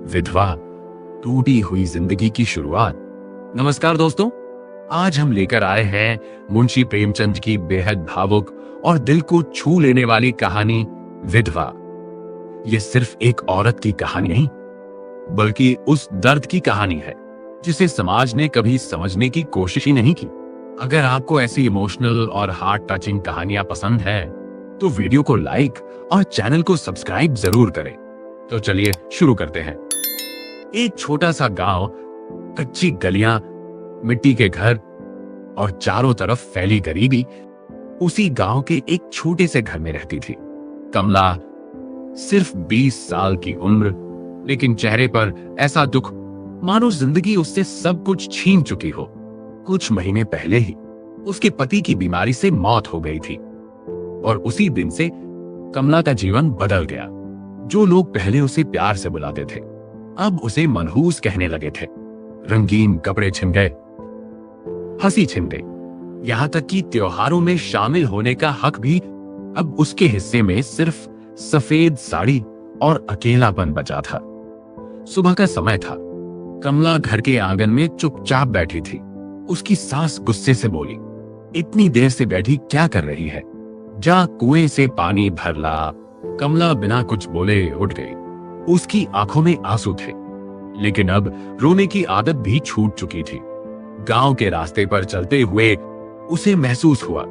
विधवा, टूटी हुई जिंदगी की शुरुआत। नमस्कार दोस्तों, आज हम लेकर आए हैं मुंशी प्रेमचंद की बेहद भावुक और दिल को छू लेने वाली कहानी विधवा। यह सिर्फ एक औरत की कहानी नहीं, बल्कि उस दर्द की कहानी है जिसे समाज ने कभी समझने की कोशिश ही नहीं की। अगर आपको ऐसी इमोशनल और हार्ट टचिंग कहानियां पसंद है तो वीडियो को लाइक और चैनल को सब्सक्राइब जरूर करें। तो चलिए शुरू करते हैं। एक छोटा सा गांव, कच्ची गलियां, मिट्टी के घर और चारों तरफ फैली गरीबी। उसी गांव के एक छोटे से घर में रहती थी कमला। सिर्फ 20 साल की उम्र, लेकिन चेहरे पर ऐसा दुख मानो जिंदगी उससे सब कुछ छीन चुकी हो। कुछ महीने पहले ही उसके पति की बीमारी से मौत हो गई थी और उसी दिन से कमला का जीवन बदल गया। जो लोग पहले उसे प्यार से बुलाते थे अब उसे मनहूस कहने लगे थे। रंगीन कपड़े छिन गए, हंसी छिन गई, यहां तक कि त्योहारों में शामिल होने का हक भी अब उसके हिस्से में सिर्फ सफेद साड़ी और अकेलापन बचा था। सुबह का समय था। कमला घर के आंगन में चुपचाप बैठी थी। उसकी सास गुस्से से बोली, इतनी देर से बैठी क्या कर रही है? जा कुएं से पानी भर ला। कमला बिना कुछ बोले उठ गई। उसकी आंखों में आंसू थे, लेकिन अब रोने की आदत भी छूट चुकी थी। गांव के रास्ते पर चलते हुए उसे महसूस हुआ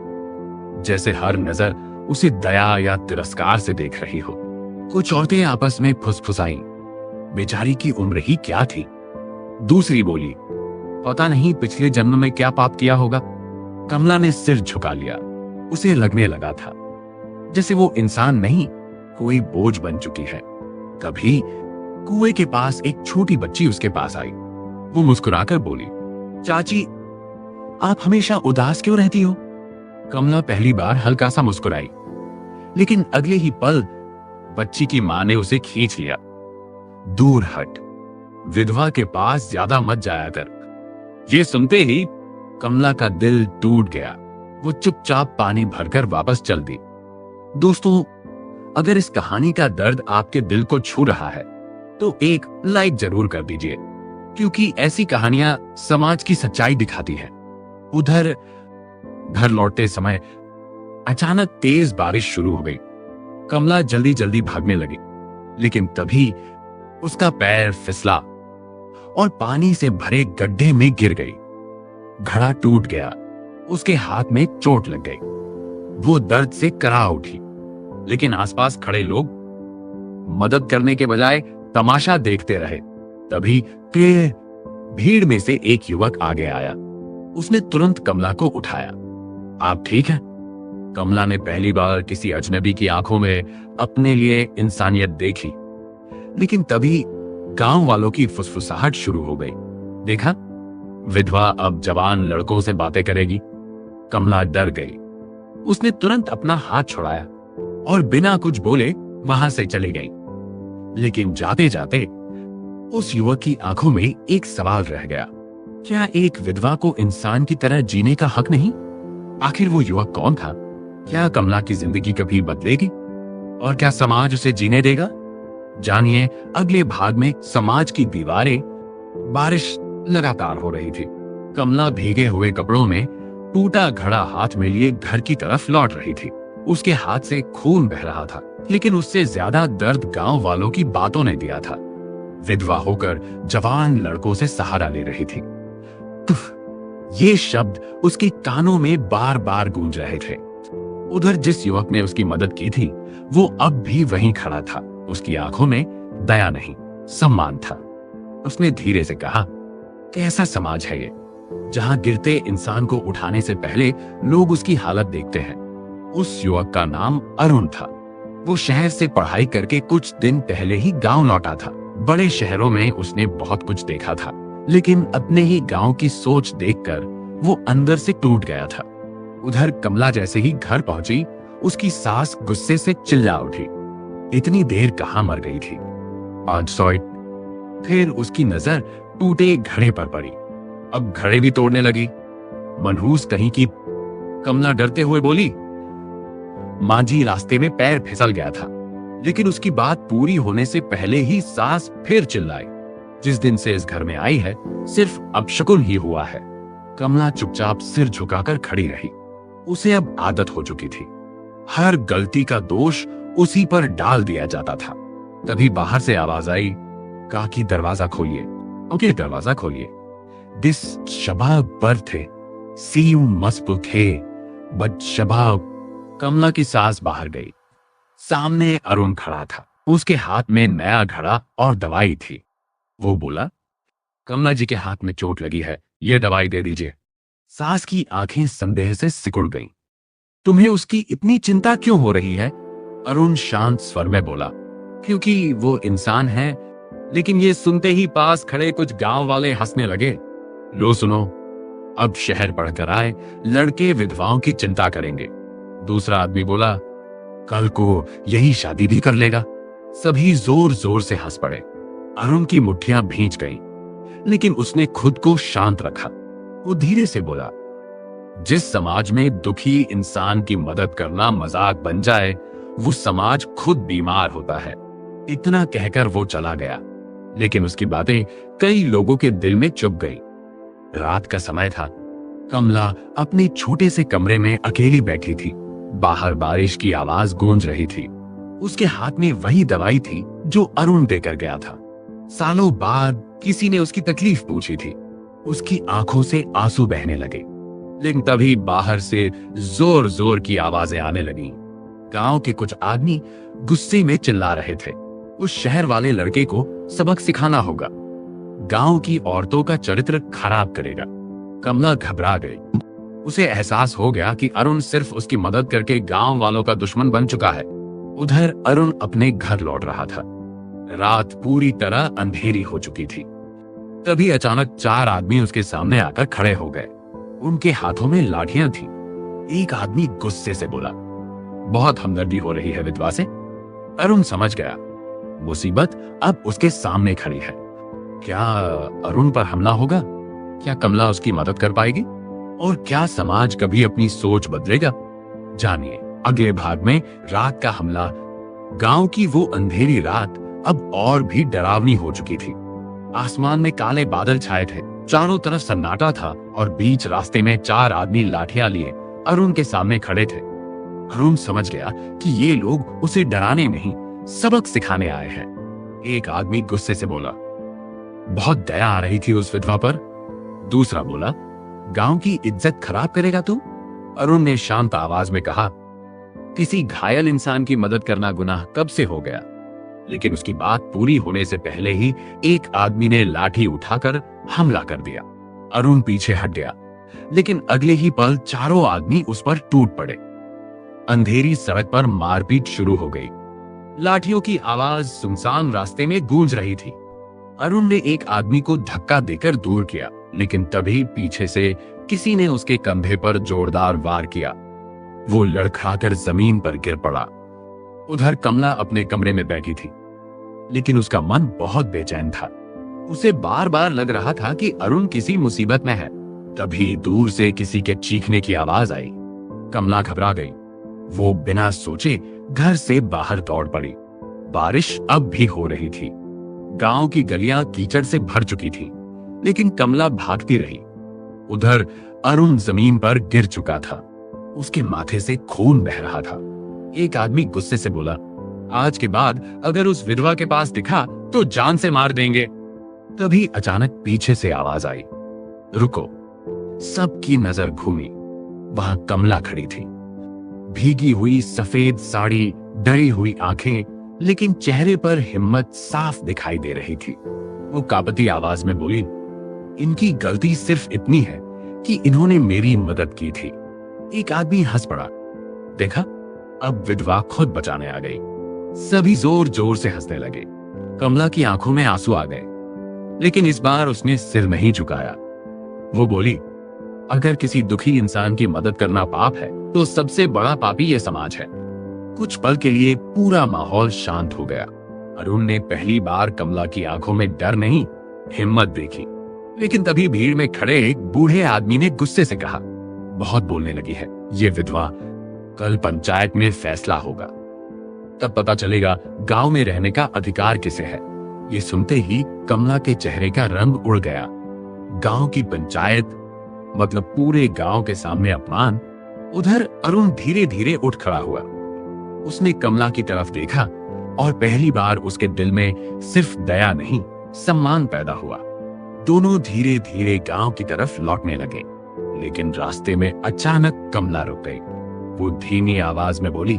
जैसे हर नजर उसे दया या तिरस्कार से देख रही हो। कुछ औरतें आपस में फुसफुसाईं, बेचारी की उम्र ही क्या थी। दूसरी बोली, पता नहीं पिछले जन्म में क्या पाप किया होगा। कमला ने सिर झुका लिया। उसे लगने लगा था जैसे वो इंसान नहीं, कोई बोझ बन चुकी है। तभी कुएं के पास एक छोटी बच्ची उसके पास आई। वो मुस्कुराकर बोली, चाची, आप हमेशा उदास क्यों रहती हो? कमला पहली बार हल्का सा मुस्कुराई, लेकिन अगले ही पल बच्ची की मां ने उसे खींच लिया। दूर हट, विधवा के पास ज्यादा मत जाया कर। ये सुनते ही कमला का दिल टूट गया। वो चुपचाप पानी भरकर वापस चल दी। दोस्तों, अगर इस कहानी का दर्द आपके दिल को छू रहा है तो एक लाइक जरूर कर दीजिए, क्योंकि ऐसी कहानियां समाज की सच्चाई दिखाती है। उधर घर लौटते समय अचानक तेज बारिश शुरू हो गई। कमला जल्दी जल्दी भागने लगी, लेकिन तभी उसका पैर फिसला और पानी से भरे गड्ढे में गिर गई। घड़ा टूट गया। उसके हाथ में चोट लग गई। वो दर्द से करा उठी, लेकिन आसपास खड़े लोग मदद करने के बजाय तमाशा देखते रहे। तभी भीड़ में से एक युवक आगे आया। उसने तुरंत कमला को उठाया। आप ठीक हैं? कमला ने पहली बार किसी अजनबी की आंखों में अपने लिए इंसानियत देखी, लेकिन तभी गांव वालों की फुसफुसाहट शुरू हो गई। देखा, विधवा अब जवान लड़कों से बातें करेगी। कमला डर गई। उसने तुरंत अपना हाथ छुड़ाया और बिना कुछ बोले वहां से चली गई। लेकिन जाते जाते उस युवक की आंखों में एक सवाल रह गया, क्या एक विधवा को इंसान की तरह जीने का हक नहीं? आखिर वो युवक कौन था? क्या कमला की जिंदगी कभी बदलेगी और क्या समाज उसे जीने देगा? जानिए अगले भाग में। समाज की दीवारें। बारिश लगातार हो रही थी। कमला भीगे हुए कपड़ों में टूटा घड़ा हाथ में लिए घर की तरफ लौट रही थी। उसके हाथ से खून बह रहा था, लेकिन उससे ज्यादा दर्द गांव वालों की बातों ने दिया था। विधवा होकर जवान लड़कों से सहारा ले रही थी। ये शब्द उसके कानों में बार बार गूंज रहे थे। उधर जिस युवक ने उसकी मदद की थी वो अब भी वहीं खड़ा था। उसकी आंखों में दया नहीं, सम्मान था। उसने धीरे से कहा, कैसा समाज है ये, जहां गिरते इंसान को उठाने से पहले लोग उसकी हालत देखते हैं। उस युवक का नाम अरुण था। वो शहर से पढ़ाई करके कुछ दिन पहले ही गांव लौटा था। बड़े शहरों में उसने बहुत कुछ देखा था, लेकिन अपने ही गांव की सोच देखकर वो अंदर से टूट गया था। उधर कमला जैसे ही घर पहुंची, उसकी सास गुस्से से चिल्ला उठी, इतनी देर कहां मर गई थी? 500 ईंट। फिर उसकी नजर टूटे घड़े पर पड़ी। अब घड़े भी तोड़ने लगी। मनहूस कहीं की। कमला डरते हुए बोली, मांझी रास्ते में पैर फिसल गया था। लेकिन उसकी बात पूरी होने से पहले ही सास फिर चिल्लाई, जिस दिन से इस घर में आई है सिर्फ अपशकुन ही हुआ है। कमला चुपचाप सिर झुकाकर खड़ी रही। उसे अब आदत हो चुकी थी, हर गलती का दोष उसी पर डाल दिया जाता था। तभी बाहर से आवाज आई, काकी दरवाजा खोलिए। ओके, दरवाजा खोलिए। This Shaba birthday, see you must okay but Shaba. Kamla की सास बाहर गई। सामने अरुण खड़ा था। उसके हाथ में नया घड़ा और दवाई थी। वो बोला, कमला जी के हाथ में चोट लगी है, ये दवाई दे दीजिए। सास की आंखें संदेह से सिकुड़ गईं। तुम्हें उसकी इतनी चिंता क्यों हो रही है? अरुण शांत स्वर में बोला, क्योंकि वो इंसान है। लेकिन ये सुनते ही पास खड़े कुछ गांव वाले हंसने लगे। लो सुनो, अब शहर पढ़कर आए लड़के विधवाओं की चिंता करेंगे। दूसरा आदमी बोला, कल को यही शादी भी कर लेगा। सभी जोर जोर से हंस पड़े। अरुण की मुट्ठियां भींच गईं, लेकिन उसने खुद को शांत रखा। वो धीरे से बोला, जिस समाज में दुखी इंसान की मदद करना मजाक बन जाए, वो समाज खुद बीमार होता है। इतना कहकर वो चला गया, लेकिन उसकी बातें कई लोगों के दिल में चुभ गई। रात का समय था। कमला अपने छोटे से कमरे में अकेली बैठी थी। बाहर बारिश की आवाज गूंज रही थी। उसके हाथ में वही दवाई थी जो अरुण देकर गया था। सालों बाद किसी ने उसकी तकलीफ पूछी थी। उसकी आंखों से आंसू बहने लगे। लेकिन तभी बाहर से जोर जोर की आवाजें आने लगीं। गांव के कुछ आदमी गुस्से में चिल्ला रहे थे, उस शहर वाले लड़के को सबक सिखाना होगा, गांव की औरतों का चरित्र खराब करेगा। कमला घबरा गई। उसे एहसास हो गया कि अरुण सिर्फ उसकी मदद करके गांव वालों का दुश्मन बन चुका है। उधर अरुण अपने घर लौट रहा था। रात पूरी तरह अंधेरी हो चुकी थी। तभी अचानक 4 आदमी उसके सामने आकर खड़े हो गए। उनके हाथों में लाठियां थी। एक आदमी गुस्से से बोला, बहुत हमदर्दी हो रही है विधवा से। अरुण समझ गया, मुसीबत अब उसके सामने खड़ी है। क्या अरुण पर हमला होगा? क्या कमला उसकी मदद कर पाएगी? और क्या समाज कभी अपनी सोच बदलेगा? जानिए अगले भाग में रात का हमला। गांव की वो अंधेरी रात अब और भी डरावनी हो चुकी थी। आसमान में काले बादल छाए थे, चारों तरफ सन्नाटा था और बीच रास्ते में 4 आदमी लाठियां लिए अरुण के सामने खड़े थे। अरुण समझ गया कि ये लोग उसे डराने नहीं, सबक सिखाने आए हैं। एक आदमी गुस्से से बोला, बहुत दया आ रही थी उस विधवा पर। दूसरा बोला, गांव की इज्जत खराब करेगा तू? अरुण ने शांत आवाज में कहा, किसी घायल इंसान की मदद करना गुनाह कब से हो गया? लेकिन उसकी बात पूरी होने से पहले ही एक आदमी ने लाठी उठाकर हमला कर दिया। अरुण पीछे हट गया, लेकिन अगले ही पल चारों आदमी उस पर टूट पड़े। अंधेरी सड़क पर मारपीट शुरू हो गई। लाठियों की आवाज सुनसान रास्ते में गूंज रही थी। अरुण ने एक आदमी को धक्का देकर दूर किया, लेकिन तभी पीछे से किसी ने उसके कंधे पर जोरदार वार किया। वो लड़खड़ाकर जमीन पर गिर पड़ा। उधर कमला अपने कमरे में बैठी थी, लेकिन उसका मन बहुत बेचैन था। उसे बार बार लग रहा था कि अरुण किसी मुसीबत में है। तभी दूर से किसी के चीखने की आवाज आई। कमला घबरा गई। वो बिना सोचे घर से बाहर दौड़ पड़ी। बारिश अब भी हो रही थी। गांव की गलियां कीचड़ से भर चुकी थी, लेकिन कमला भागती रही। उधर अरुण जमीन पर गिर चुका था। उसके माथे से खून बह रहा था। एक आदमी गुस्से से बोला, आज के बाद अगर उस विधवा के पास दिखा तो जान से मार देंगे। तभी अचानक पीछे से आवाज आई, रुको। सबकी नजर घूमी। वहां कमला खड़ी थी, भीगी हुई सफेद साड़ी, डरी हुई आंखें, लेकिन चेहरे पर हिम्मत साफ दिखाई दे रही थी। वो कांपती आवाज में बोली, इनकी गलती सिर्फ इतनी है कि इन्होंने मेरी मदद की थी। एक आदमी हंस पड़ा। देखा, अब विधवा खुद बचाने आ गई। सभी जोर जोर से हंसने लगे। कमला की आंखों में आंसू आ गए, लेकिन इस बार उसने सिर नहीं झुकाया। वो बोली, अगर किसी दुखी इंसान की मदद करना पाप है, तो सबसे बड़ा पापी ये समाज है। कुछ पल के लिए पूरा माहौल शांत हो गया। अरुण ने पहली बार कमला की आंखों में डर नहीं, हिम्मत देखी। लेकिन तभी भीड़ में खड़े एक बूढ़े आदमी ने गुस्से से कहा, बहुत बोलने लगी है ये विधवा, कल पंचायत में फैसला होगा। तब पता चलेगा गांव में रहने का अधिकार किसे है। ये सुनते ही कमला के चेहरे का रंग उड़ गया। गांव की पंचायत मतलब पूरे गांव के सामने अपमान। उधर अरुण धीरे धीरे उठ खड़ा हुआ। उसने कमला की तरफ देखा और पहली बार उसके दिल में सिर्फ दया नहीं, सम्मान पैदा हुआ। दोनों धीरे धीरे गांव की तरफ लौटने लगे, लेकिन रास्ते में अचानक कमला रुक गई। वो धीमी आवाज में बोली,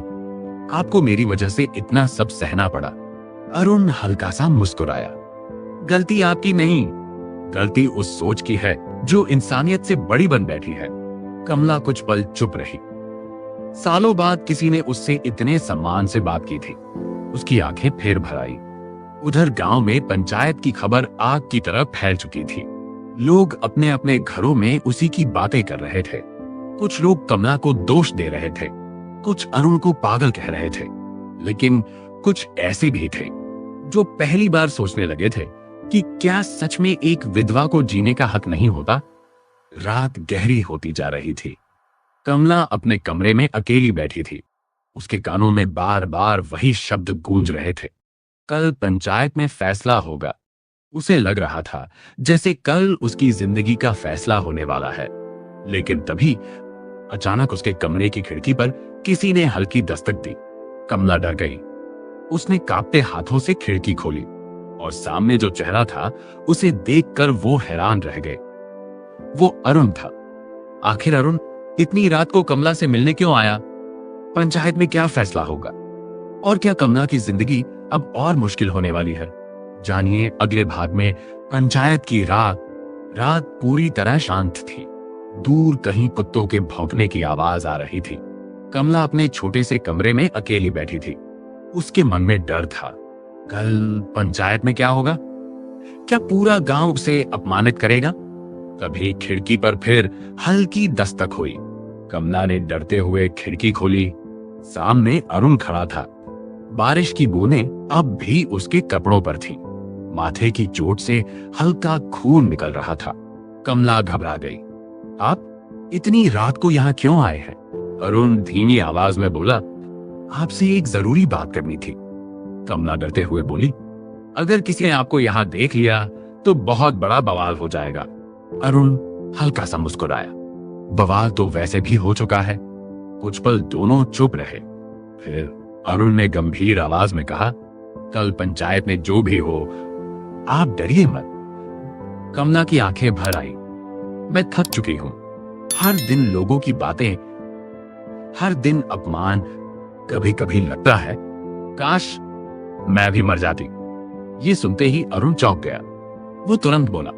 आपको मेरी वजह से इतना सब सहना पड़ा। अरुण हल्का सा मुस्कुराया। गलती आपकी नहीं, गलती उस सोच की है जो इंसानियत से बड़ी बन बैठी है। कमला कुछ पल चुप रही। सालों बाद किसी ने उससे इतने सम्मान से बात की थी। उसकी आंखें फिर भर आई। उधर गांव में पंचायत की खबर आग की तरह फैल चुकी थी। लोग अपने अपने घरों में उसी की बातें कर रहे थे। कुछ लोग कमला को दोष दे रहे थे, कुछ अरुण को पागल कह रहे थे, लेकिन कुछ ऐसे भी थे जो पहली बार सोचने लगे थे कि क्या सच में एक विधवा को जीने का हक नहीं होता। रात गहरी होती जा रही थी। कमला अपने कमरे में अकेली बैठी थी। उसके कानों में बार बार वही शब्द गूंज रहे थे, कल पंचायत में फैसला होगा। उसे लग रहा था जैसे कल उसकी जिंदगी का फैसला होने वाला है। लेकिन तभी अचानक उसके कमरे की खिड़की पर किसी ने हल्की दस्तक दी। कमला डर गई। उसने कांपते हाथों से खिड़की खोली और सामने जो चेहरा था उसे देखकर वो हैरान रह गए। वो अरुण था। आखिर अरुण इतनी रात को कमला से मिलने क्यों आया? पंचायत में क्या फैसला होगा? और क्या कमला की जिंदगी अब और मुश्किल होने वाली है? जानिए अगले भाग में। पंचायत की रात पूरी तरह शांत थी। दूर कहीं कुत्तों के भौंकने की आवाज आ रही थी। कमला अपने छोटे से कमरे में अकेली बैठी थी। उसके मन में डर था। कल पंचायत में क्या होगा? क्या पूरा गांव उसे अपमानित करेगा? तभी खिड़की पर फिर हल्की दस्तक हुई। कमला ने डरते हुए खिड़की खोली। सामने अरुण खड़ा था। बारिश की बूंदें अब भी उसके कपड़ों पर थीं। माथे की चोट से हल्का खून निकल रहा था। कमला घबरा गई। आप इतनी रात को यहाँ क्यों आए हैं? अरुण धीमी आवाज में बोला, आपसे एक जरूरी बात करनी थी। कमला डरते हुए बोली, अगर किसी ने आपको यहाँ देख लिया तो बहुत बड़ा बवाल हो जाएगा। अरुण हल्का सा मुस्कुराया। बवाल तो वैसे भी हो चुका है। कुछ पल दोनों चुप रहे। फिर अरुण ने गंभीर आवाज में कहा, कल पंचायत में जो भी हो आप डरिए मत। कमला की आंखें भर आई। मैं थक चुकी हूं। हर दिन लोगों की बातें, हर दिन अपमान। कभी कभी लगता है काश मैं भी मर जाती। ये सुनते ही अरुण चौंक गया। वो तुरंत बोला,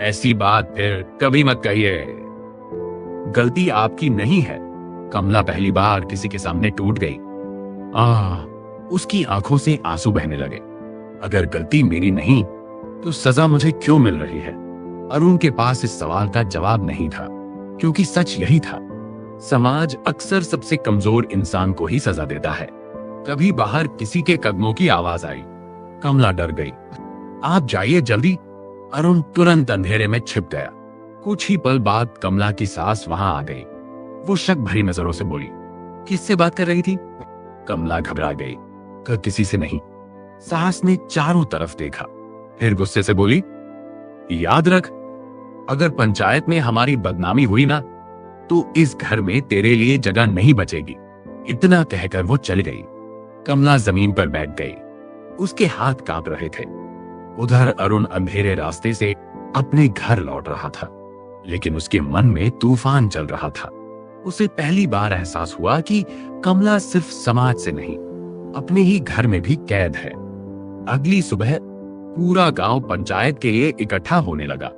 ऐसी बात फिर कभी मत कहिए। गलती आपकी नहीं है। कमला पहली बार किसी के सामने टूट गई। उसकी आंखों से आंसू बहने लगे। अगर गलती मेरी नहीं तो सजा मुझे क्यों मिल रही है? अरुण के पास इस सवाल का जवाब नहीं था, क्योंकि सच यही था। समाज अक्सर सबसे कमजोर इंसान को ही सजा देता है। तभी बाहर किसी के कदमों की आवाज आई। कमला डर गई। आप जाइए जल्दी। अरुण तुरंत अंधेरे में छिप गया। कुछ ही पल बाद कमला की सास वहां आ गई। वो शक भरी नजरों से बोली, किससे बात कर रही थी? कमला घबरा गई। किसी से नहीं। सास ने चारों तरफ देखा, फिर गुस्से से बोली, याद रख, अगर पंचायत में हमारी बदनामी हुई ना तो इस घर में तेरे लिए जगह नहीं बचेगी। इतना कहकर वो चली गई। कमला जमीन पर बैठ गई। उसके हाथ कांप रहे थे। उधर अरुण अंधेरे रास्ते से अपने घर लौट रहा था, लेकिन उसके मन में तूफान चल रहा था। उसे पहली बार एहसास हुआ कि कमला सिर्फ समाज से नहीं, अपने ही घर में भी कैद है। अगली सुबह पूरा गांव पंचायत के लिए इकट्ठा होने लगा।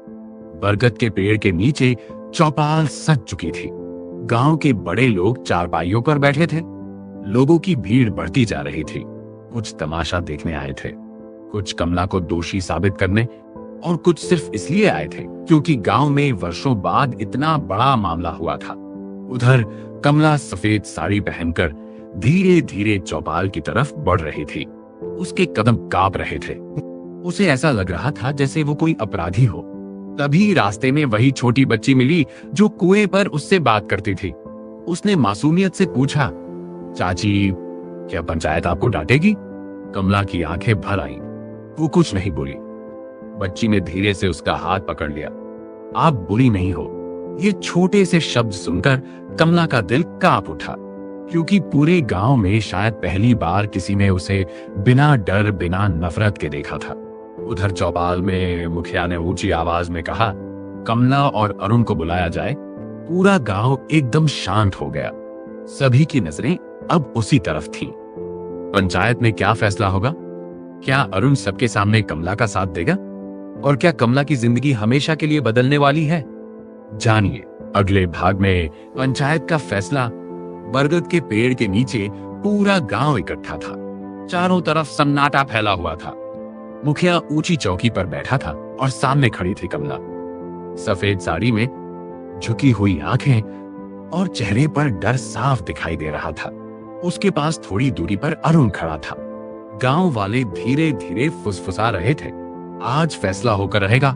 बरगद के पेड़ के नीचे चौपाल सज चुकी थी। गांव के बड़े लोग चारपाइयों पर बैठे थे। लोगों की भीड़ बढ़ती जा रही थी। कुछ तमाशा देखने आए थे, कुछ कमला को दोषी साबित करने, और कुछ सिर्फ इसलिए आए थे क्योंकि गांव में वर्षों बाद इतना बड़ा मामला हुआ था। उधर कमला सफेद साड़ी पहनकर धीरे धीरे चौपाल की तरफ बढ़ रही थी। उसके कदम कांप रहे थे। उसे ऐसा लग रहा था जैसे वो कोई अपराधी हो। तभी रास्ते में वही छोटी बच्ची मिली जो कुएं पर उससे बात करती थी। उसने मासूमियत से पूछा, चाची क्या पंचायत आपको डांटेगी? कमला की आंखें भर आईं। वो कुछ नहीं बोली। बच्ची ने धीरे से उसका हाथ पकड़ लिया। आप बुरी नहीं हो। ये छोटे से शब्द सुनकर कमला का दिल कांप उठा, क्योंकि पूरे गांव में शायद पहली बार किसी ने उसे बिना डर बिना नफरत के देखा था। उधर चौपाल में मुखिया ने ऊंची आवाज में कहा, कमला और अरुण को बुलाया जाए। पूरा गांव एकदम शांत हो गया। सभी की नजरें अब उसी तरफ थीं। पंचायत में क्या फैसला होगा? क्या अरुण सबके सामने कमला का साथ देगा? और क्या कमला की जिंदगी हमेशा के लिए बदलने वाली है? जानिए अगले भाग में पंचायत का फैसला। बरगद के पेड़ के नीचे पूरा गांव इकट्ठा था। चारों तरफ सन्नाटा फैला हुआ था। मुखिया ऊंची चौकी पर बैठा था और सामने खड़ी थी कमला। सफेद साड़ी में, झुकी हुई आंखें और चेहरे पर डर साफ दिखाई दे रहा था। उसके पास थोड़ी दूरी पर अरुण खड़ा था। गांव वाले धीरे धीरे फुसफुसा रहे थे, आज फैसला होकर रहेगा।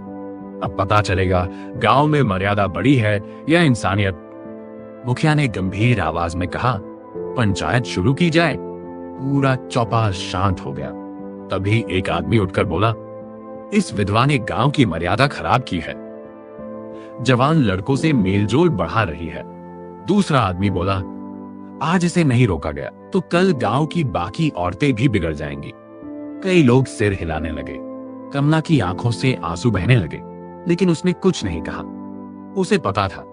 अब पता चलेगा गांव में मर्यादा बड़ी है या इंसानियत। मुखिया ने गंभीर आवाज में कहा, पंचायत शुरू की जाए। पूरा चौपाल शांत हो गया। तभी एक आदमी उठकर बोला, इस विधवा ने गांव की मर्यादा खराब की है। जवान लड़कों से मेलजोल बढ़ा रही है। दूसरा आदमी बोला, आज इसे नहीं रोका गया तो कल गांव की बाकी औरतें भी बिगड़ जाएंगी। कई लोग सिर हिलाने लगे। कमला की आंखों से आंसू बहने लगे, लेकिन उसने कुछ नहीं कहा। उसे पता था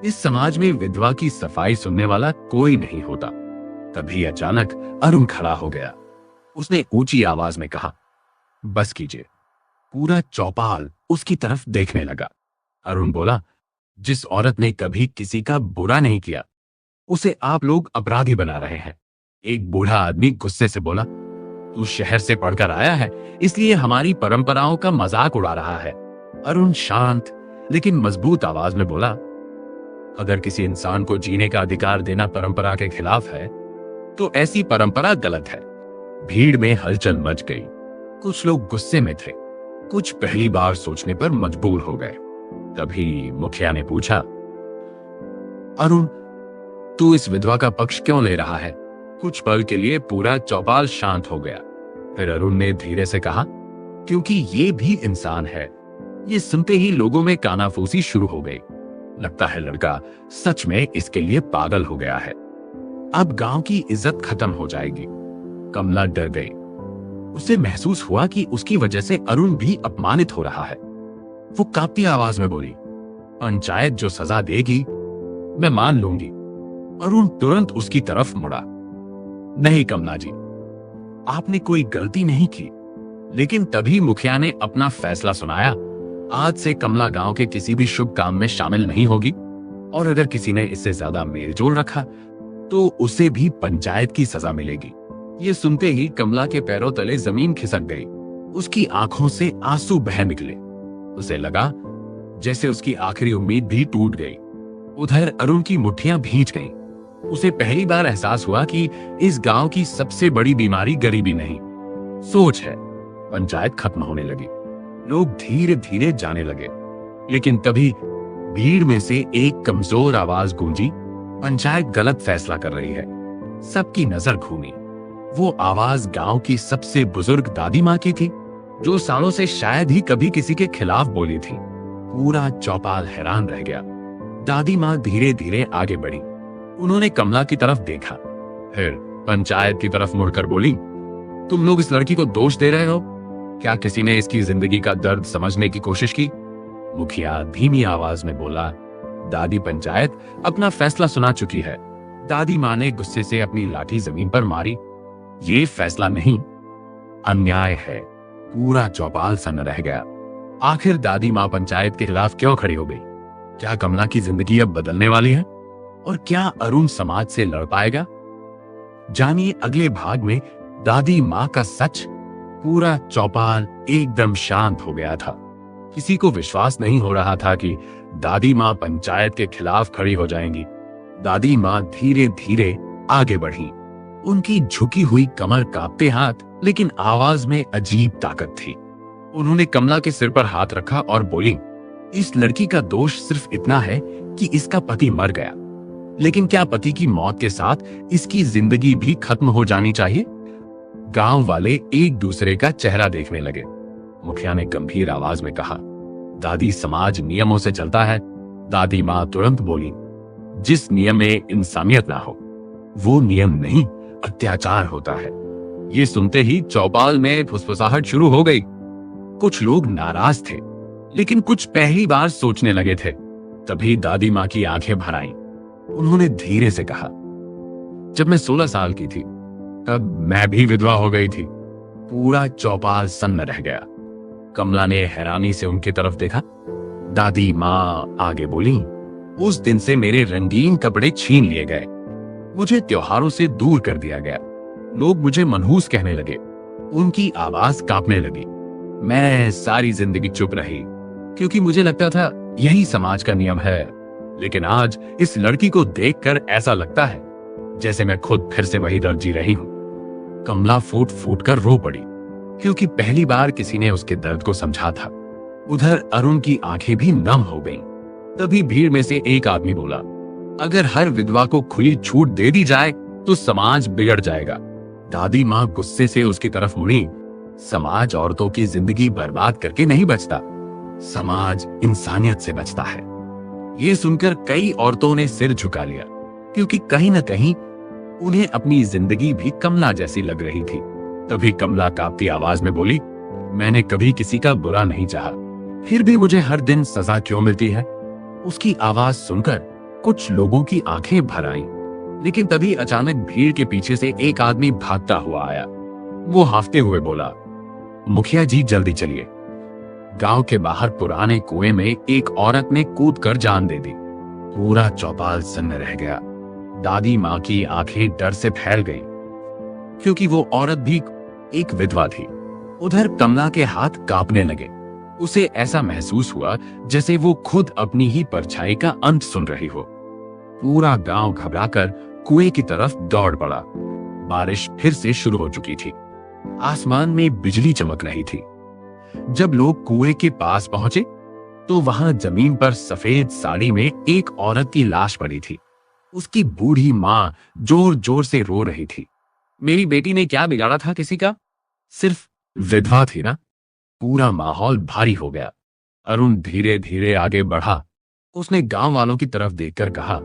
इस समाज में विधवा की सफाई सुनने वाला कोई नहीं होता। तभी अचानक अरुण खड़ा हो गया। उसने ऊंची आवाज में कहा, बस कीजिए। पूरा चौपाल उसकी तरफ देखने लगा। अरुण बोला, जिस औरत ने कभी किसी का बुरा नहीं किया, उसे आप लोग अपराधी बना रहे हैं। एक बूढ़ा आदमी गुस्से से बोला, तू शहर से पढ़कर आया है, इसलिए हमारी परंपराओं का मजाक उड़ा रहा है। अरुण शांत लेकिन मजबूत आवाज में बोला, अगर किसी इंसान को जीने का अधिकार देना परंपरा के खिलाफ है, तो ऐसी परंपरा गलत है। भीड़ में हलचल मच गई। कुछ लोग गुस्से में थे, कुछ पहली बार सोचने पर मजबूर हो गए। तभी मुखिया ने पूछा, अरुण, तू इस विधवा का पक्ष क्यों ले रहा है? कुछ पल के लिए पूरा चौपाल शांत हो गया। फिर अरुण ने धीरे से कहा, क्योंकि ये भी इंसान है। ये सुनते ही लोगों में कानाफूसी शुरू हो गई। लगता है लड़का सच में इसके लिए पागल हो गया है। अब गांव की इज्जत खत्म हो जाएगी। कमला डर गई। उसे महसूस हुआ कि उसकी वजह से अरुण भी अपमानित हो रहा है। वो कांपती आवाज में बोली, पंचायत जो सजा देगी मैं मान लूंगी। अरुण तुरंत उसकी तरफ मुड़ा। नहीं कमला जी, आपने कोई गलती नहीं की। लेकिन तभी मुखिया ने अपना फैसला सुनाया। आज से कमला गांव के किसी भी शुभ काम में शामिल नहीं होगी, और अगर किसी ने इससे ज्यादा मेलजोल रखा तो उसे भी पंचायत की सजा मिलेगी। ये सुनते ही कमला के पैरों तले जमीन खिसक गई। उसकी आंखों से आंसू बह निकले। उसे लगा जैसे उसकी आखिरी उम्मीद भी टूट गई। उधर अरुण की मुट्ठियां भींच गईं। उसे पहली बार एहसास हुआ कि इस गांव की सबसे बड़ी बीमारी गरीबी नहीं, सोच है। पंचायत खत्म होने लगी। लोग धीरे धीरे जाने लगे। लेकिन तभी भीड़ में से एक कमजोर आवाज गूंजी, पंचायत गलत फैसला कर रही है। सबकी नजर घूमी। वो आवाज गांव की सबसे बुजुर्ग दादी माँ की थी, जो सालों से शायद ही कभी किसी के खिलाफ बोली थी। पूरा चौपाल हैरान रह गया। दादी माँ धीरे धीरे आगे बढ़ी। उन्होंने कमला की तरफ देखा, फिर पंचायत की तरफ मुड़कर बोली, तुम लोग इस लड़की को दोष दे रहे हो? क्या किसी ने इसकी जिंदगी का दर्द समझने की कोशिश की? मुखिया धीमी आवाज में बोला, दादी, पंचायत अपना फैसला सुना चुकी है। दादी माँ ने गुस्से से अपनी लाठी जमीन पर मारी। ये फैसला नहीं, अन्याय है। पूरा चौपाल सन्न रह गया। आखिर दादी माँ पंचायत के खिलाफ क्यों खड़ी हो गई? क्या कमला की जिंदगी अब बदलने वाली है? और क्या अरुण समाज से लड़ पाएगा? जानिए अगले भाग में दादी माँ का सच। पूरा चौपाल एकदम शांत हो गया था। किसी को विश्वास नहीं हो रहा था कि दादी माँ पंचायत के खिलाफ खड़ी हो जाएंगी। दादी माँ धीरे धीरे आगे बढ़ी। उनकी झुकी हुई कमर, कांपते हाथ, लेकिन आवाज में अजीब ताकत थी। उन्होंने कमला के सिर पर हाथ रखा और बोली, इस लड़की का दोष सिर्फ इतना है कि इसका पति मर गया। लेकिन क्या पति की मौत के साथ इसकी जिंदगी भी खत्म हो जानी चाहिए? गांव वाले एक दूसरे का चेहरा देखने लगे। मुखिया ने गंभीर आवाज में कहा, दादी, समाज नियमों से चलता है। दादी मां तुरंत बोली, जिस नियम में इंसानियत ना हो वो नियम नहीं, अत्याचार होता है। ये सुनते ही चौपाल में फुसफुसाहट शुरू हो गई। कुछ लोग नाराज थे, लेकिन कुछ पहली बार सोचने लगे थे। तभी दादी मां की आंखें भर आईं। उन्होंने धीरे से कहा, जब मैं 16 साल की थी तब मैं भी विधवा हो गई थी। पूरा चौपाल सन्न रह गया। कमला ने हैरानी से उनकी तरफ देखा। दादी मां आगे बोली, उस दिन से मेरे रंगीन कपड़े छीन लिए गए, मुझे त्योहारों से दूर कर दिया गया। लोग मुझे मनहूस कहने लगे, उनकी आवाज कांपने लगी। मैं सारी जिंदगी चुप रही, क्योंकि मुझे लगता था यही समाज का नियम है। लेकिन आज इस लड़की को देखकर ऐसा लगता है जैसे मैं खुद फिर से वही दर्द जी रही हूं। कमला फूट फूट कर रो पड़ी, क्योंकि पहली बार किसी ने उसके दर्द को समझा था। उधर अरुण की आंखें भी नम हो गईं। तभी भीड़ में से एक आदमी बोला, अगर हर विधवा को खुली छूट दे दी जाए तो समाज बिगड़ जाएगा। दादी मां गुस्से से उसकी तरफ मुड़ी। समाज औरतों की जिंदगी बर्बाद करके नहीं बचता, समाज इंसानियत से बचता है। ये सुनकर कई औरतों ने सिर झुका लिया, क्योंकि कहीं ना कहीं उन्हें अपनी जिंदगी भी कमला जैसी लग रही थी। तभी कमला कांपती आवाज में बोली, मैंने कभी किसी का बुरा नहीं चाहा, फिर भी मुझे हर दिन सजा क्यों मिलती है? उसकी आवाज सुनकर कुछ लोगों की आंखें भर आईं। लेकिन तभी अचानक भीड़ के पीछे से एक आदमी भागता हुआ आया। वो हाफते हुए बोला, मुखिया जी जल्दी चलिए। गांव के बाहर पुराने कुएं में एक औरत ने कूदकर जान दे दी। पूरा चौपाल सन्न रह गया। दादी मां की आंखें डर से फैल गईं, क्योंकि वो औरत भी एक विधवा थी। उधर कमला के हाथ कांपने लगे। उसे ऐसा महसूस हुआ जैसे वो खुद अपनी ही परछाई का अंत सुन रही हो। पूरा गांव घबराकर कुएं की तरफ दौड़ पड़ा। बारिश फिर से शुरू हो चुकी थी। आसमान में बिजली चमक रही थी। जब लोग कुएं के पास पहुंचे तो वहां जमीन पर सफेद साड़ी में एक औरत की लाश पड़ी थी। उसकी बूढ़ी मां जोर जोर से रो रही थी। मेरी बेटी ने क्या बिगाड़ा था किसी का? सिर्फ विधवा थी ना। पूरा माहौल भारी हो गया। अरुण धीरे धीरे आगे बढ़ा। उसने गांव वालों की तरफ देखकर कहा,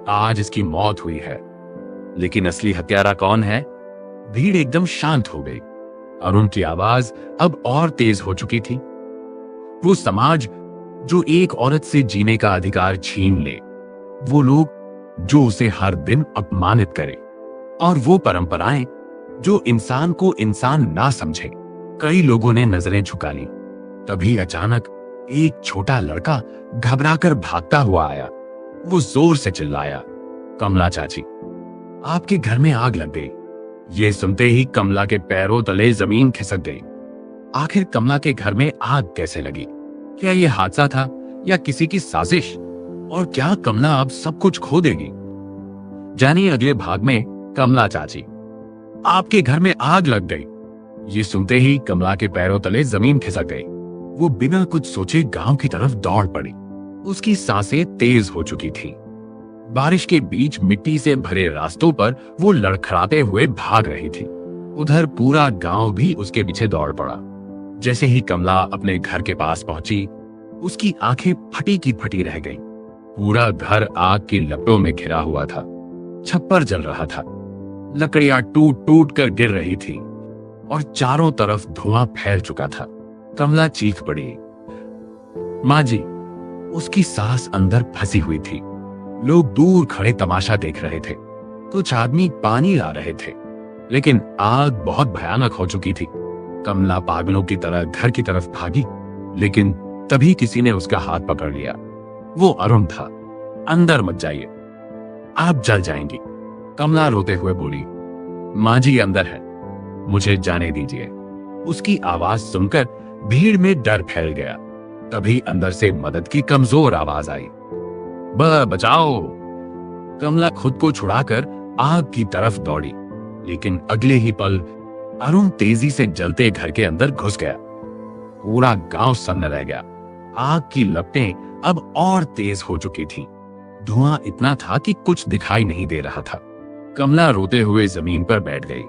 आज इसकी मौत हुई है, लेकिन असली हत्यारा कौन है? भीड़ एकदम शांत हो गई। अरुण की आवाज अब और तेज हो चुकी थी। वो समाज जो एक औरत से जीने का अधिकार छीन ले, वो लोग जो उसे हर दिन अपमानित करे, और वो परंपराएं जो इंसान को इंसान ना समझे। कई लोगों ने नजरें झुका ली। तभी अचानक एक छोटा लड़का घबराकर भागता हुआ आया। वो जोर से चिल्लाया, कमला चाची, आपके घर में आग लग गई। ये सुनते ही कमला के पैरों तले जमीन खिसक गई। आखिर कमला के घर में आग कैसे लगी? क्या ये हादसा था या किसी की साजिश? और क्या कमला अब सब कुछ खो देगी? जानिए अगले भाग में, कमला चाची, आपके घर में आग लग गई। ये सुनते ही कमला के पैरों तले जमीन खिसक गई। वो बिना कुछ सोचे गांव की तरफ दौड़ पड़ी। उसकी सांसें तेज हो चुकी थीं। बारिश के बीच मिट्टी से भरे रास्तों पर वो लड़खड़ाते हुए भाग रही थी। उधर पूरा गांव भी उसके पीछे दौड़ पड़ा। जैसे ही कमला अपने घर के पास पहुंची, उसकी आंखें फटी की फटी रह गईं। पूरा घर आग की लपटों में घिरा हुआ था। छप्पर जल रहा था। लकड़ियां टूट टूट कर गिर रही थी और चारों तरफ धुआं फैल चुका था। कमला चीख पड़ी, माँ जी। उसकी सांस अंदर फंसी हुई थी। लोग दूर खड़े तमाशा देख रहे थे। कुछ आदमी पानी ला रहे थे, लेकिन आग बहुत भयानक हो चुकी थी। कमला पागलों की तरह घर की तरफ भागी, लेकिन तभी किसी ने उसका हाथ पकड़ लिया। वो अरुण था। अंदर मत जाइए, आप जल जाएंगी। कमला रोते हुए बोली, माँ जी अंदर है, मुझे जाने दीजिए। उसकी आवाज सुनकर भीड़ में डर फैल गया। तभी अंदर से मदद की कमजोर आवाज आई, बचाओ। कमला खुद को छुड़ाकर आग की तरफ दौड़ी, लेकिन अगले ही पल अरुण तेजी से जलते घर के अंदर घुस गया। पूरा गांव सन्न रह गया। आग की लपटें अब और तेज हो चुकी थीं। धुआं इतना था कि कुछ दिखाई नहीं दे रहा था। कमला रोते हुए जमीन पर बैठ गई।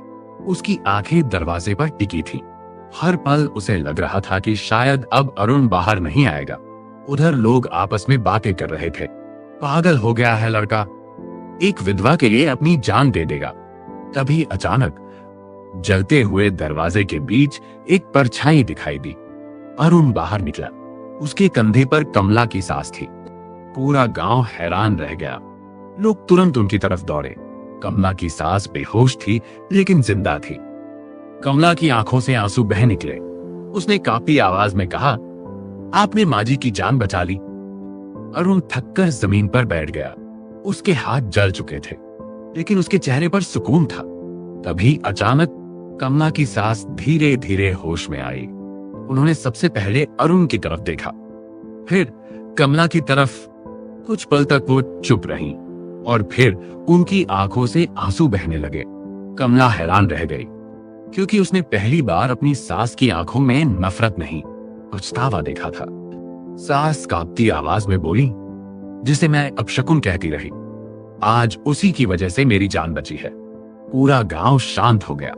उसकी आंखें दरवाजे पर टिकी थी। हर पल उसे लग रहा था कि शायद अब अरुण बाहर नहीं आएगा। उधर लोग आपस में बातें कर रहे थे। पागल हो गया है लड़का, एक विधवा के लिए अपनी जान दे देगा। तभी अचानक जलते हुए दरवाजे के बीच एक परछाई दिखाई दी। अरुण बाहर निकला। उसके कंधे पर कमला की सास थी। पूरा गांव हैरान रह गया। लोग तुरंत उनकी तरफ दौड़े। कमला की सास बेहोश थी लेकिन जिंदा थी। कमला की आंखों से आंसू बह निकले। उसने कांपी आवाज में कहा, आपने माँ जी की जान बचा ली। अरुण थककर जमीन पर बैठ गया। उसके हाथ जल चुके थे लेकिन उसके चेहरे पर सुकून था। तभी अचानक कमला की सास धीरे धीरे होश में आई। उन्होंने सबसे पहले अरुण की तरफ देखा, फिर कमला की तरफ। कुछ पल तक वो चुप रहीं और फिर उनकी आंखों से आंसू बहने लगे। कमला हैरान रह गई क्योंकि उसने पहली बार अपनी सास की आंखों में नफरत नहीं, पछतावा देखा था। सास कांपती आवाज में बोली, जिसे मैं अपशकुन कहती रही, आज उसी की वजह से मेरी जान बची है। पूरा गांव शांत हो गया।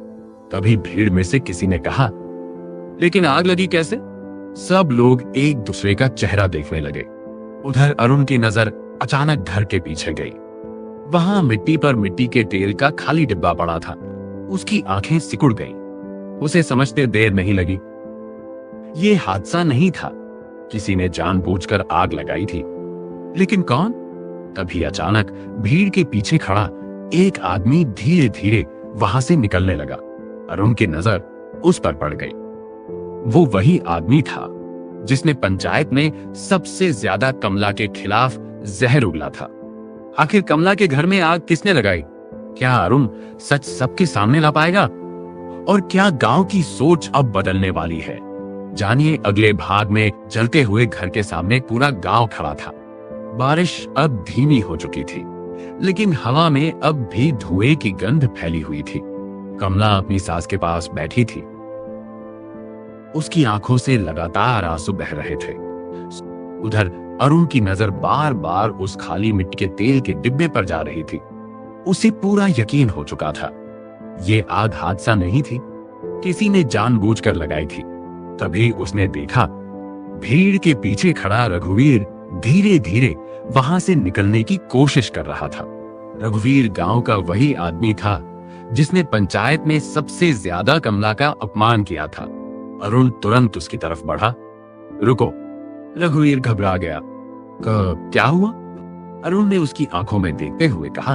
तभी भीड़ में से किसी ने कहा, लेकिन आग लगी कैसे? सब लोग एक दूसरे का चेहरा देखने लगे। उधर अरुण की नजर अचानक घर के पीछे गई। वहां मिट्टी पर मिट्टी के तेल का खाली डिब्बा पड़ा था। उसकी आंखें सिकुड़ गईं। उसे समझते देर नहीं लगी। ये हादसा नहीं था, किसी ने जानबूझकर आग लगाई थी। लेकिन कौन? तभी अचानक भीड़ के पीछे खड़ा एक आदमी धीरे धीरे वहां से निकलने लगा। अरुण की नजर उस पर पड़ गई। वो वही आदमी था जिसने पंचायत में सबसे ज्यादा कमला के खिलाफ जहर उगला था। आखिर कमला के घर में आग किसने लगाई? क्या अरुण सच सबके सामने ला पाएगा? और क्या गांव की सोच अब बदलने वाली है? जानिए अगले भाग में। जलते हुए घर के सामने पूरा गांव खड़ा था। बारिश अब धीमी हो चुकी थी लेकिन हवा में अब भी धुएं की गंध फैली हुई थी। कमला अपनी सास के पास बैठी थी। उसकी आंखों से लगातार आंसू बह रहे थे। उधर अरुण की नजर बार बार उस खाली मिट्टी के तेल के डिब्बे पर जा रही थी। उसे पूरा यकीन हो चुका था, ये आग हादसा नहीं थी, किसी ने जानबूझकर लगाई थी। तभी उसने देखा भीड़ के पीछे खड़ा रघुवीर धीरे धीरे वहां से निकलने की कोशिश कर रहा था। रघुवीर गांव का वही आदमी था जिसने पंचायत में सबसे ज्यादा कमला का अपमान किया था। अरुण तुरंत उसकी तरफ बढ़ा। रुको, रघुवीर घबरा गया। क्या हुआ? अरुण ने उसकी आंखों में देखते हुए कहा,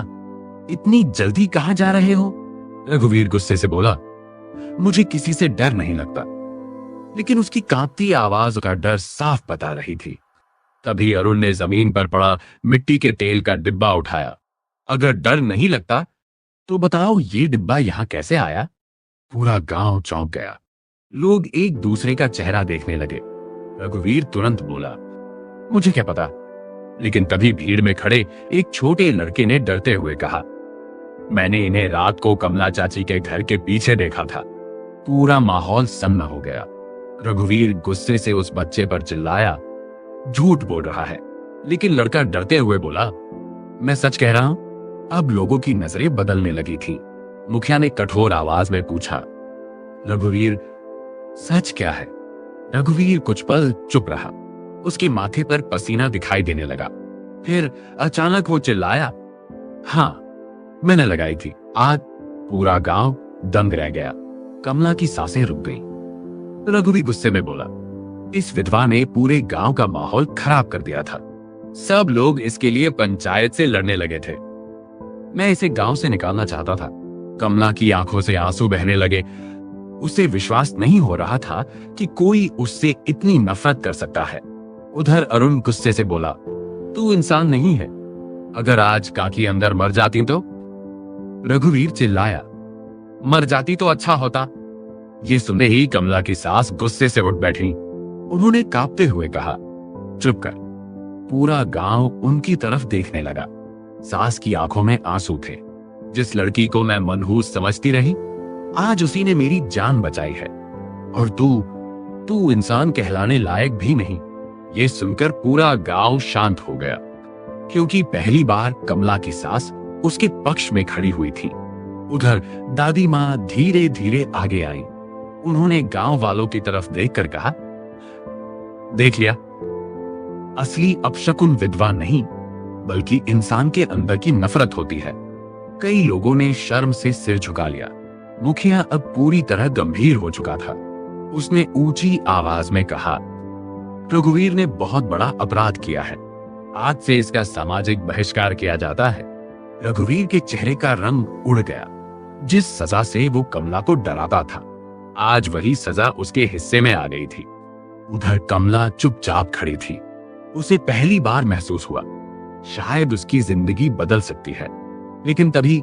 इतनी जल्दी कहां जा रहे हो? रघुवीर गुस्से से बोला, मुझे किसी से डर नहीं लगता। लेकिन उसकी कांपती आवाज का डर साफ बता रही थी। तभी अरुण ने जमीन पर पड़ा मिट्टी के तेल का डिब्बा उठाया। अगर डर नहीं लगता तो बताओ ये डिब्बा यहां कैसे आया? पूरा गांव चौंक गया। लोग एक दूसरे का चेहरा देखने लगे। रघुवीर तुरंत बोला, मुझे क्या पता। लेकिन तभी भीड़ में खड़े एक छोटे लड़के ने डरते हुए कहा, मैंने इन्हें रात को कमला चाची के घर के पीछे देखा था। पूरा माहौल सन्न हो गया। रघुवीर गुस्से से उस बच्चे पर चिल्लाया, झूठ बोल रहा है। लेकिन लड़का डरते हुए बोला, मैं सच कह रहा हूं। अब लोगों की नजरें बदलने लगी थी। मुखिया ने कठोर आवाज में पूछा, रघुवीर सच क्या है? रघुवीर कुछ पल चुप रहा। उसके माथे पर पसीना दिखाई देने लगा। फिर अचानक वो चिल्लाया, हाँ मैंने लगाई थी आग। पूरा गांव दंग रह गया। कमला की सांसें रुक गईं। रघुवीर गुस्से में बोला, इस विधवा ने पूरे गांव का माहौल खराब कर दिया था। सब लोग इसके लिए पंचायत से लड़ने लगे थे। मैं इसे गांव से निकालना चाहता था। कमला की आंखों से आंसू बहने लगे। उसे विश्वास नहीं हो रहा था कि कोई उससे इतनी नफरत कर सकता है। उधर अरुण गुस्से से बोला, तू इंसान नहीं है। अगर आज काकी अंदर मर जाती तो? रघुवीर चिल्लाया, मर जाती तो अच्छा होता। ये सुनते ही कमला की सास गुस्से से उठ बैठी। उन्होंने कांपते हुए कहा, चुप कर। पूरा गांव उनकी तरफ देखने लगा। सास की आंखों में आंसू थे। जिस लड़की को मैं मनहूस समझती रही, आज उसी ने मेरी जान बचाई है। और तू इंसान कहलाने लायक भी नहीं। ये सुनकर पूरा गांव शांत हो गया। क्योंकि पहली बार कमला की सास उसके पक्ष में खड़ी हुई थी। उधर दादी माँ धीरे धीरे आगे आई। उन्होंने गांव वालों की तरफ देखकर कहा, देख लिया, असली अपशकुन विधवा नहीं बल्कि इंसान के अंदर की नफरत होती है। कई लोगों ने शर्म से सिर झुका लिया। मुखिया अब पूरी तरह गंभीर हो चुका था। उसने ऊंची आवाज में कहा, रघुवीर ने बहुत बड़ा अपराध किया है। आज से इसका सामाजिक बहिष्कार किया जाता है। रघुवीर के चेहरे का रंग उड़ गया। जिस सजा से वो कमला को डराता था, आज वही सजा उसके हिस्से में आ गई थी। उधर कमला चुपचाप खड़ी थी। उसे पहली बार महसूस हुआ शायद उसकी जिंदगी बदल सकती है। लेकिन तभी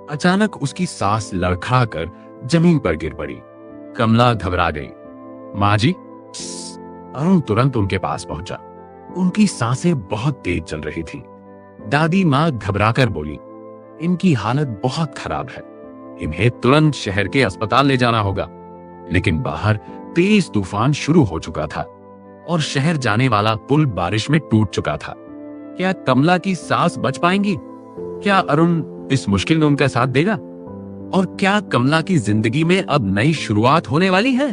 अचानक उसकी सांस लड़खड़ाकर जमीन पर गिर पड़ी। कमला घबरा गई। माँ जी। अरुण तुरंत उनके पास पहुंचा। उनकी सांसें बहुत तेज चल रही थी। दादी माँ घबराकर बोली, इनकी हालत बहुत खराब है, इन्हें तुरंत शहर के अस्पताल ले जाना होगा। लेकिन बाहर तेज तूफान शुरू हो चुका था और शहर जाने वाला पुल बारिश में टूट चुका था। क्या कमला की सास बच पाएंगी? क्या अरुण इस मुश्किल में उनका साथ देगा? और क्या कमला की जिंदगी में अब नई शुरुआत होने वाली है?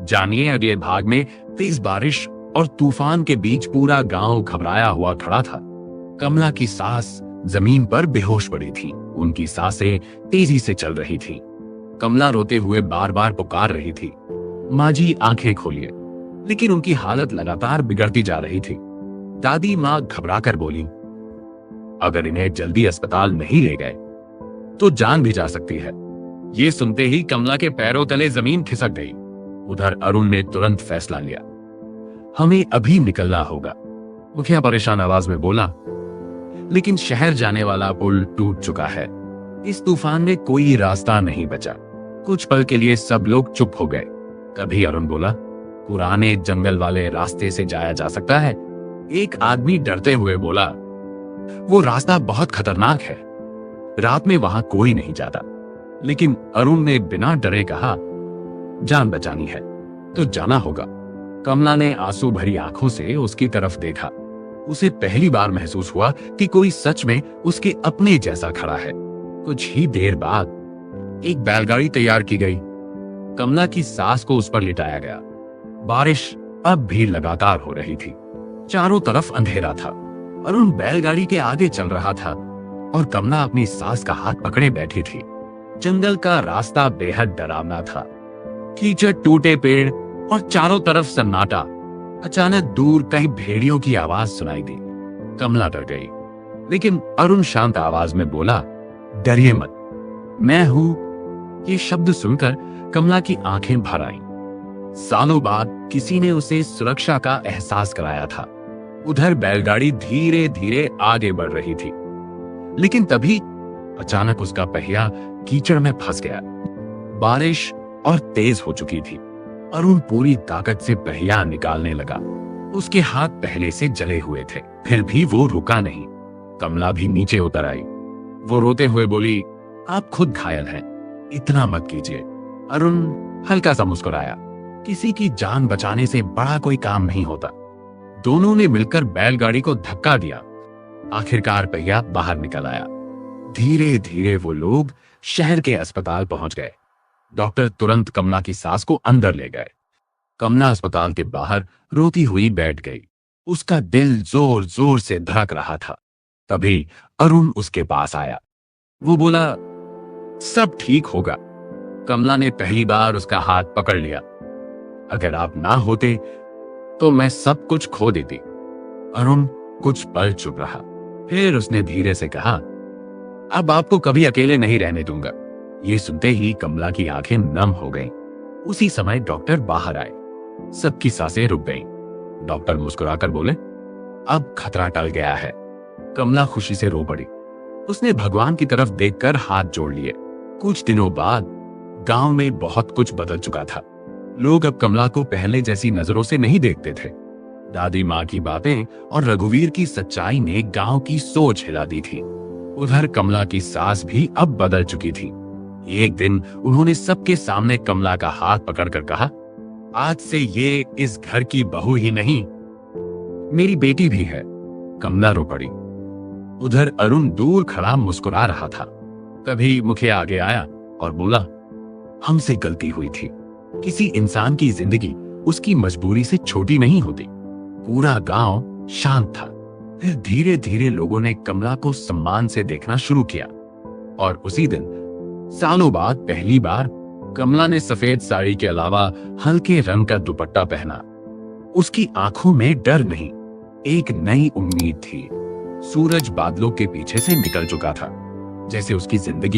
जानिए अगले भाग में। तेज बारिश और तूफान के बीच पूरा गांव घबराया हुआ खड़ा था। कमला की सास जमीन पर बेहोश पड़ी थी। उनकी सांसें तेजी से चल रही थी। कमला रोते हुए बार बार पुकार रही थी, माँ जी आंखें खोलिए। लेकिन उनकी हालत लगातार बिगड़ती जा रही थी। दादी माँ घबराकर बोली, अगर इन्हें जल्दी अस्पताल नहीं ले गए तो जान भी जा सकती है। ये सुनते ही कमला के पैरों तले जमीन खिसक गई। उधर अरुण ने तुरंत फैसला लिया, हमें अभी निकलना होगा। मुखिया परेशान आवाज में बोला, लेकिन शहर जाने वाला पुल टूट चुका है। इस तूफान में कोई रास्ता नहीं बचा। कुछ पल के लिए सब लोग चुप हो गए। तभी अरुण बोला, पुराने जंगल वाले रास्ते से जाया जा सकता है। एक आदमी डरते हुए बोला, वो रास्ता बहुत खतरनाक है, रात में वहां कोई नहीं जाता। लेकिन अरुण ने बिना डरे कहा, जान बचानी है तो जाना होगा। कमला ने आंसू भरी आंखों से उसकी तरफ देखा। उसे पहली बार महसूस हुआ कि कोई सच में उसके अपने जैसा खड़ा है। कुछ ही देर बाद एक बैलगाड़ी तैयार की गई। कमला की सास को उस पर लिटाया गया। बारिश अब भी लगातार हो रही थी। चारों तरफ अंधेरा था। अरुण बैलगाड़ी के आगे चल रहा था और कमला अपनी सास का हाथ पकड़े बैठी थी। जंगल का रास्ता बेहद डरावना था। कीचड़, टूटे पेड़ और चारों तरफ सन्नाटा। अचानक दूर कहीं भेड़ियों की आवाज सुनाई दी। कमला डर गई, लेकिन अरुण शांत आवाज में बोला, डरिए मत, मैं हूं। ये शब्द सुनकर कमला की आंखें भर आईं। सालों बाद किसी ने उसे सुरक्षा का एहसास कराया था। उधर बैलगाड़ी धीरे धीरे आगे बढ़ रही थी। लेकिन तभी अचानक उसका पहिया कीचड़ में फंस गया। बारिश और तेज हो चुकी थी। अरुण पूरी ताकत से पहिया निकालने लगा। उसके हाथ पहले से जले हुए थे, फिर भी वो रुका नहीं। कमला भी नीचे उतर आई। वो रोते हुए बोली, आप खुद घायल हैं, इतना मत कीजिए। अरुण हल्का सा मुस्कुराया। किसी की जान बचाने से बड़ा कोई काम नहीं होता। दोनों ने मिलकर बैलगाड़ी को धक्का दिया। आखिरकार पहिया बाहर निकल आया। धीरे धीरे वो लोग शहर के अस्पताल पहुंच गए। डॉक्टर तुरंत कमला की सास को अंदर ले गए। कमला अस्पताल के बाहर रोती हुई बैठ गई। उसका दिल जोर जोर से धड़क रहा था। तभी अरुण उसके पास आया। वो बोला, सब ठीक होगा। कमला ने पहली बार उसका हाथ पकड़ लिया। अगर आप ना होते तो मैं सब कुछ खो देती। अरुण कुछ पल चुप रहा। फिर उसने धीरे से कहा, अब आपको कभी अकेले नहीं रहने दूंगा। ये सुनते ही कमला की आंखें नम हो गईं। उसी समय डॉक्टर बाहर आए। सबकी सांसें रुक गईं। डॉक्टर मुस्कुराकर बोले, अब खतरा टल गया है। कमला खुशी से रो पड़ी। उसने भगवान की तरफ देखकर हाथ जोड़ लिए। कुछ दिनों बाद गांव में बहुत कुछ बदल चुका था। लोग अब कमला को पहले जैसी नजरों से नहीं देखते थे। दादी माँ की बातें और रघुवीर की सच्चाई ने गांव की सोच हिला दी थी। उधर कमला की सास भी अब बदल चुकी थी। एक दिन उन्होंने सबके सामने कमला का हाथ पकड़कर कहा, आज से ये इस घर की बहू ही नहीं, मेरी बेटी भी है। कमला रो पड़ी। उधर अरुण दूर खड़ा मुस्कुरा रहा था। तभी मुखिया आगे आया और बोला, हमसे गलती हुई थी। किसी इंसान की जिंदगी उसकी मजबूरी से छोटी नहीं होती। पूरा गांव शांत था। फिर धीरे धीरे लोगों ने कमला को सम्मान से देखना शुरू किया और उसी दिन सालों बाद पहली बार कमला ने सफेद साड़ी के अलावा हल्के रंग का दुपट्टा पहना। उसकी आंखों में डर नहीं, एक नई उम्मीद थी। सूरज बादलों के पीछे से निकल चुका था, जैसे उसकी जिंदगी